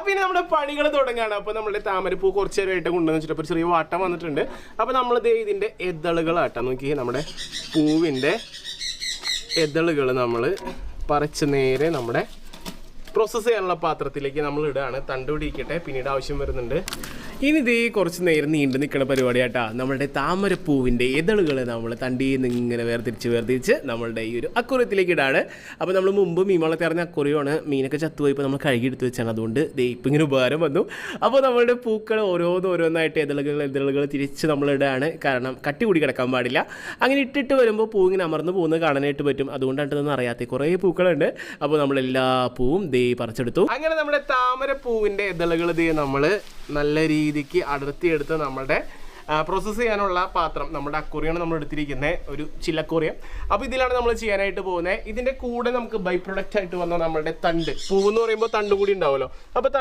അപ്പൊ ഇനി നമ്മുടെ പണികൾ തുടങ്ങാണ്. അപ്പൊ നമ്മുടെ താമരപ്പൂ കുറച്ച് നേരമായിട്ട് കൊണ്ടുവന്ന് വെച്ചിട്ട് ചെറിയ വാട്ടം വന്നിട്ടുണ്ട്. അപ്പൊ നമ്മൾ ഇതിന്റെ എതളുകളാട്ടാ നോക്കി, നമ്മുടെ പൂവിന്റെ എതളുകൾ നമ്മൾ പറിച്ച് നേരെ നമ്മുടെ പ്രോസസ്സ് ചെയ്യാനുള്ള പാത്രത്തിലേക്ക് നമ്മൾ ഇടുകയാണ്. തണ്ട് പിടിക്കട്ടെ, പിന്നീട് ആവശ്യം വരുന്നുണ്ട്. ഇനി ഇതേ കുറച്ച് നേരം നീണ്ടു നിൽക്കുന്ന പരിപാടിയാട്ടാ. നമ്മളുടെ താമരപ്പൂവിൻ്റെ ഇതളുകൾ നമ്മൾ തണ്ടിയിൽ നിന്ന് ഇങ്ങനെ വേർതിരിച്ച് നമ്മളുടെ ഈ ഒരു അക്വറിയത്തിലേക്ക് ഇടാണ്. അപ്പോൾ നമ്മൾ മുമ്പ് മീൻ വളർത്തി അറിഞ്ഞ അക്വറിയമാണ്. മീനൊക്കെ ചത്തുപോയി, ഇപ്പോൾ നമ്മൾ കഴുകിയെടുത്ത് വെച്ചാണ്. അതുകൊണ്ട് ഇപ്പം ഇങ്ങനെ ഉപകാരം വന്നു. അപ്പോൾ നമ്മളുടെ പൂക്കൾ ഓരോന്നായിട്ട് ഇതളുകൾ തിരിച്ച് നമ്മളിടുകയാണ്. കാരണം കട്ടി കൂടി കിടക്കാൻ പാടില്ല. അങ്ങനെ ഇട്ടിട്ട് വരുമ്പോൾ പൂ ഇങ്ങനെ അമർന്ന് പോകുന്നത് കാണാനായിട്ട് പറ്റും. അതുകൊണ്ടാണ് ഇതൊന്നും അറിയാത്ത കുറേ പൂക്കളുണ്ട്. അപ്പോൾ നമ്മളെല്ലാ പൂവും പറിച്ചെടുത്തു. അങ്ങനെ നമ്മുടെ താമരപ്പൂവിന്റെ ഇതളുകൾ നമ്മൾ നല്ല രീതിക്ക് അടർത്തിയെടുത്ത് നമ്മുടെ പ്രോസസ്സ് ചെയ്യാനുള്ള പാത്രം, നമ്മുടെ അക്വറിയാണ് നമ്മൾ എടുത്തിരിക്കുന്നത്, ഒരു ചില്ലക്വറിയം. അപ്പോൾ ഇതിലാണ് നമ്മൾ ചെയ്യാനായിട്ട് പോകുന്നത്. ഇതിന്റെ കൂടെ നമുക്ക് ബൈ പ്രൊഡക്റ്റ് ആയിട്ട് വന്ന നമ്മുടെ തണ്ട്, പൂവെന്ന് പറയുമ്പോൾ തണ്ട് കൂടി ഉണ്ടാവുമല്ലോ. അപ്പോൾ